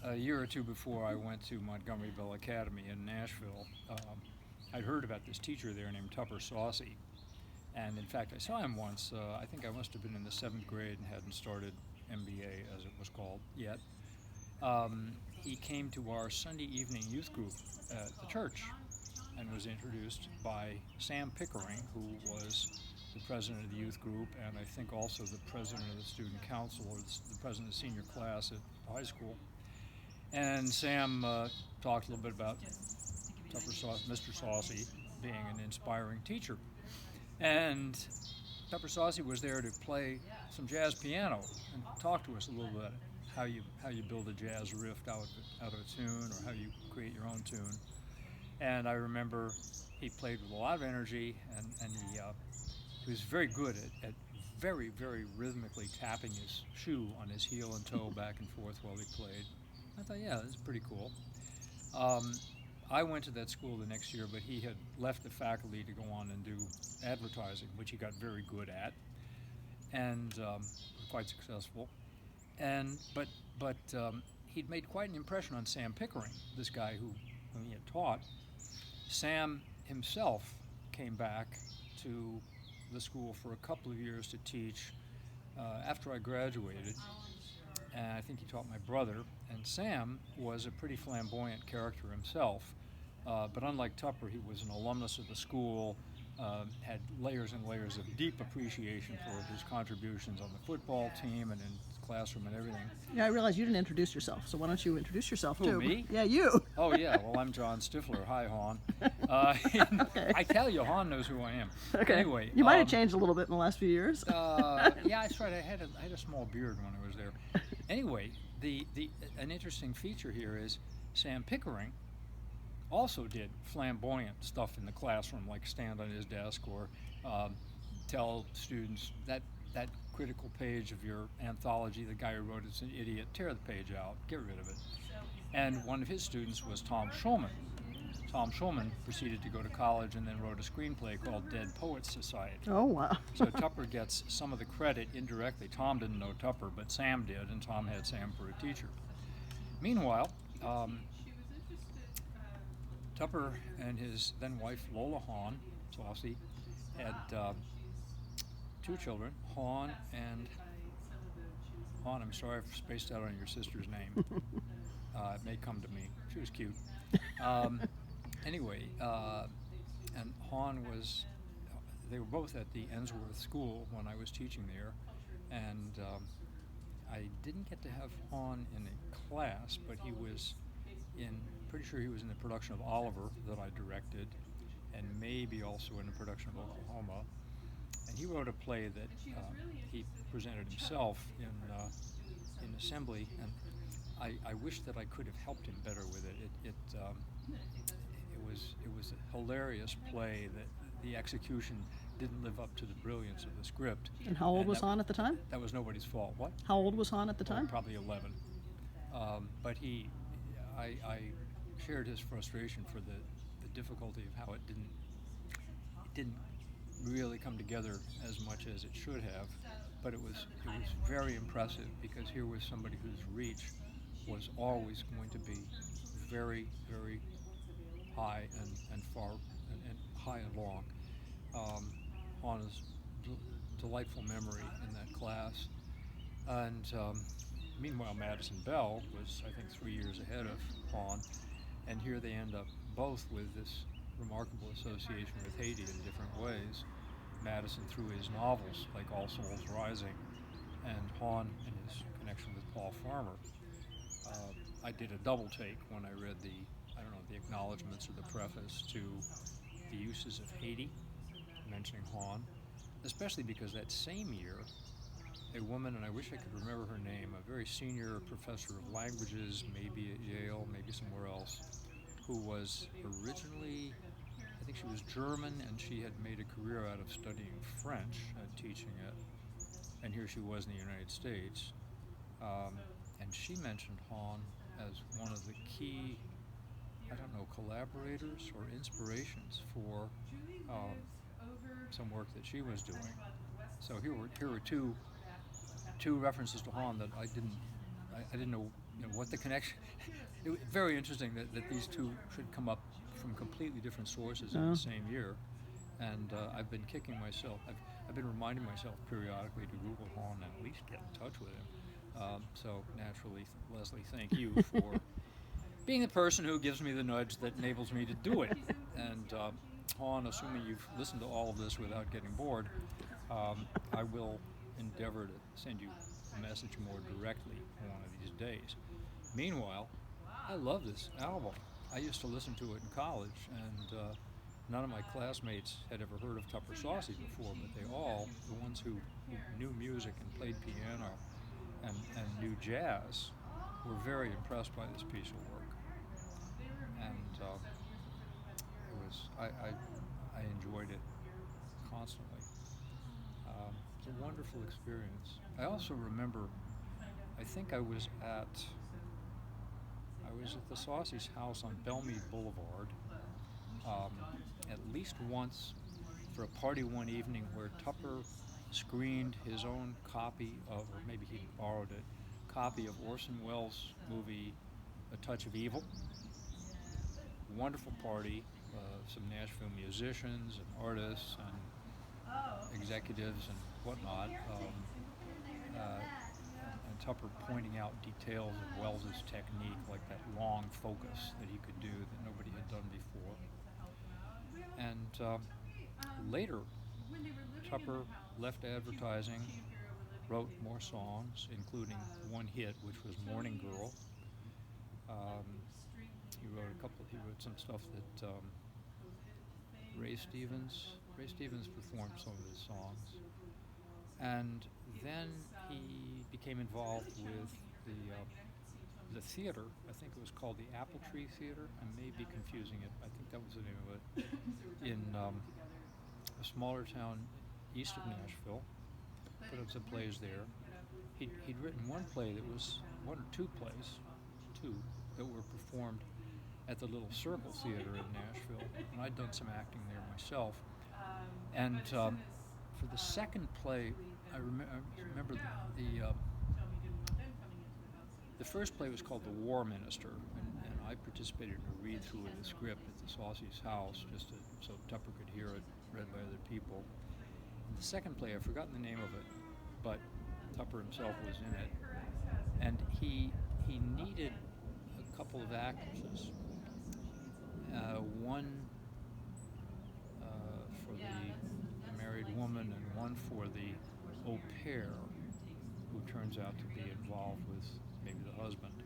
a year or two before I went to Montgomeryville Academy in Nashville, I'd heard about this teacher there named Tupper Saussy. And in fact, I saw him once. I think I must have been in the 7th grade and hadn't started MBA, as it was called, yet. He came to our Sunday evening youth group at the church and was introduced by Sam Pickering, who was the president of the youth group and I think also the president of the student council, or the president of the senior class at the high school. And Sam talked a little bit about Mr. Saussy being an inspiring teacher. And Tupper Saussy was there to play some jazz piano and talk to us a little bit how you build a jazz riff out of a tune, or how you create your own tune. And I remember he played with a lot of energy, and he was very good at very, very rhythmically tapping his shoe on his heel and toe back and forth while he played. I thought, yeah, that's pretty cool. I went to that school the next year, but he had left the faculty to go on and do advertising, which he got very good at, and quite successful. But he'd made quite an impression on Sam Pickering, this guy whom he had taught. Sam himself came back to the school for a couple of years to teach after I graduated, and I think he taught my brother. And Sam was a pretty flamboyant character himself, but unlike Tupper, he was an alumnus of the school, had layers and layers of deep appreciation for his contributions on the football team and in the classroom and everything. Yeah, I realize you didn't introduce yourself, so why don't you introduce yourself too? Who, me? Yeah, you. Oh, yeah, well, I'm John Stifler. Hi, Han. Okay. I tell you, Han knows who I am. Okay. Anyway. You might have changed a little bit in the last few years. Yeah, that's right. I had a small beard when I was there. Anyway, an interesting feature here is Sam Pickering also did flamboyant stuff in the classroom, like stand on his desk or tell students that critical page of your anthology, the guy who wrote it's an idiot, tear the page out, get rid of it. And one of his students was Tom Schulman. Tom Schulman proceeded to go to college and then wrote a screenplay called Dead Poets Society. Oh, wow. So Tupper gets some of the credit indirectly. Tom didn't know Tupper, but Sam did, and Tom had Sam for a teacher. Meanwhile, Tupper and his then wife Lola Hahn, Saussy, had 2 children, Han and Han. I'm sorry I've spaced out on your sister's name. It may come to me. She was cute. Anyway, and Han they were both at the Ensworth School when I was teaching there, and I didn't get to have Han in a class, but pretty sure he was in the production of Oliver that I directed, and maybe also in the production of Oklahoma. And he wrote a play that he presented himself in assembly, and I wish that I could have helped him better with it. It was a hilarious play that the execution didn't live up to the brilliance of the script. And how old was Han at the time? That was nobody's fault. What? How old was Han at the time? Probably 11. But I shared his frustration for the difficulty of how it didn't really come together as much as it should have. But it was very impressive, because here was somebody whose reach was always going to be very, very high and far and high and long. Hana's delightful memory in that class. And meanwhile, Madison Bell was, I think, 3 years ahead of Han, and here they end up both with this remarkable association with Haiti in different ways. Madison through his novels, like All Souls Rising, and Han in his connection with Paul Farmer. I did a double take when I read the acknowledgments or the preface to the uses of Haiti, mentioning Han, especially because that same year, a woman, and I wish I could remember her name, a very senior professor of languages, maybe at Yale, maybe somewhere else, who was originally, I think she was German, and she had made a career out of studying French and teaching it, and here she was in the United States, and she mentioned Han as one of the key, collaborators or inspirations for some work that she was doing. So here were two references to Han that I didn't know, what the connection. It was very interesting that these two should come up from completely different sources in the same year, and I've been kicking myself. I've been reminding myself periodically to Google Hahn and at least get in touch with him. So naturally, Leslie, thank you for being the person who gives me the nudge that enables me to do it. And Hahn, assuming you've listened to all of this without getting bored, I will endeavor to send you a message more directly one of these days. Meanwhile, I love this album. I used to listen to it in college, and none of my classmates had ever heard of Tupper Saussy before, but they all, the ones who knew music and played piano and knew jazz, were very impressed by this piece of work. And it was, I enjoyed it constantly. It's a wonderful experience. I also remember, I think I was at the Saucy's house on Belmead Boulevard at least once for a party one evening where Tupper screened his own copy of, or maybe he borrowed it, copy of Orson Welles' movie A Touch of Evil. Wonderful party, some Nashville musicians and artists and executives and whatnot. And Tupper pointing out details of Wells's technique, like that long focus that he could do that nobody had done before. And later, Tupper left advertising, wrote more songs, including one hit, which was Morning Girl. He wrote some stuff that Ray Stevens performed some of his songs. And then he became involved with the theater. I think it was called the Apple Tree Theater. I may be confusing it. I think that was the name of it. In a smaller town east of Nashville. Put up some plays there. He'd written one or two plays that were performed at the Little Circle Theater in Nashville, and I'd done some acting there myself. And for the second play, I remember the first play was called The War Minister, and I participated in a read-through of the script at the Saucy's house, just so Tupper could hear it read by other people. And the second play, I've forgotten the name of it, but Tupper himself was in it, and he needed a couple of actresses. One for the married woman and one for the au pair, who turns out to be involved with maybe the husband.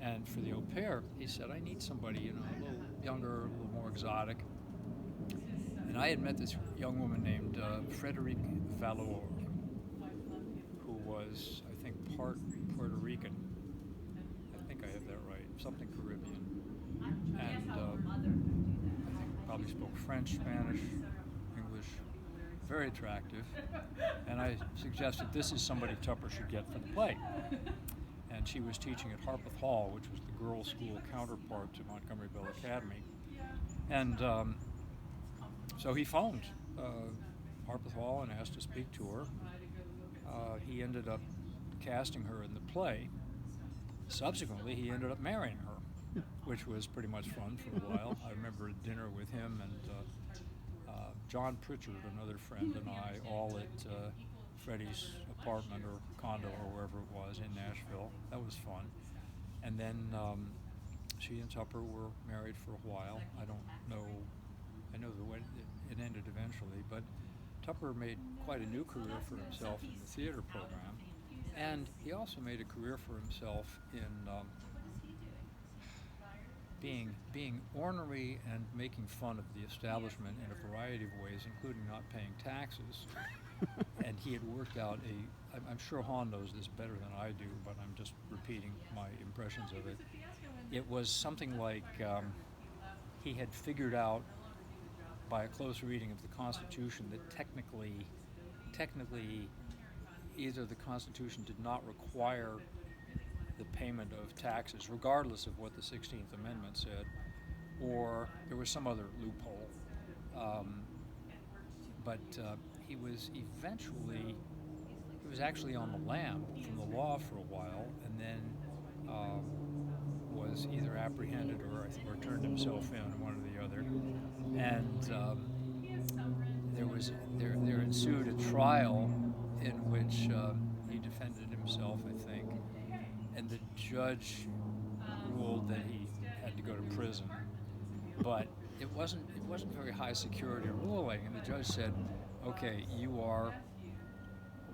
And for the au pair, he said, I need somebody, a little younger, a little more exotic. And I had met this young woman named Frederique Valor, who was, I think, part Puerto Rican. I think I have that right, something Caribbean. And I think probably spoke French, Spanish, English, very attractive. And I suggested this is somebody Tupper should get for the play. And she was teaching at Harpeth Hall, which was the girls' school counterpart to Montgomeryville Academy. And so he phoned Harpeth Hall and asked to speak to her. He ended up casting her in the play. Subsequently, he ended up marrying her, which was pretty much fun for a while. I remember a dinner with him and John Pritchard, another friend, and I, all at Freddie's apartment or condo or wherever it was in Nashville. That was fun. And then she and Tupper were married for a while. I don't know. I know it ended eventually, but Tupper made quite a new career for himself in the theater program, and he also made a career for himself in being ornery and making fun of the establishment in a variety of ways, including not paying taxes. And he had worked out I'm sure Hahn knows this better than I do, but I'm just repeating my impressions of it. It was something like he had figured out by a close reading of the Constitution that technically either the Constitution did not require the payment of taxes, regardless of what the 16th Amendment said, or there was some other loophole. But he was eventually he was actually on the lam from the law for a while, and then was either apprehended or turned himself in, one or the other. And there ensued a trial in which he defended himself, I think, and the judge ruled that he had to go to prison, but it wasn't very high security ruling, and the judge said, okay, you are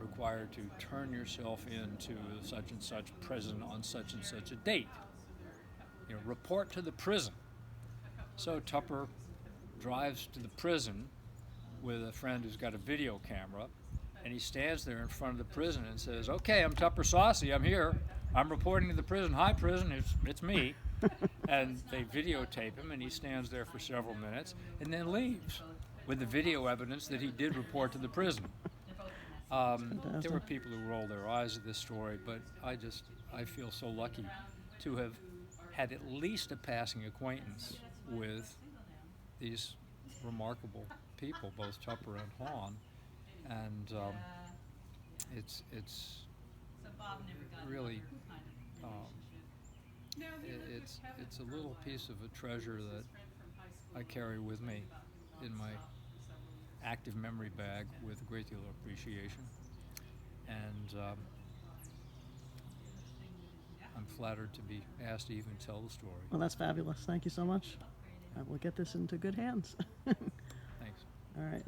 required to turn yourself into such and such prison on such and such a date. Report to the prison. So Tupper drives to the prison with a friend who's got a video camera, and he stands there in front of the prison and says, okay, I'm Tupper Saussy, I'm here, I'm reporting to the prison. Hi, prison, it's me. And they videotape him, and he stands there for several minutes and then leaves with the video evidence that he did report to the prison. There were people who rolled their eyes at this story, but I feel so lucky to have had at least a passing acquaintance with these remarkable people, both Tupper and Hahn, and it's really it's a little piece of a treasure that I carry with me in my active memory bag with a great deal of appreciation, and I'm flattered to be asked to even tell the story. Well, that's fabulous. Thank you so much. We'll get this into good hands. Thanks. All right.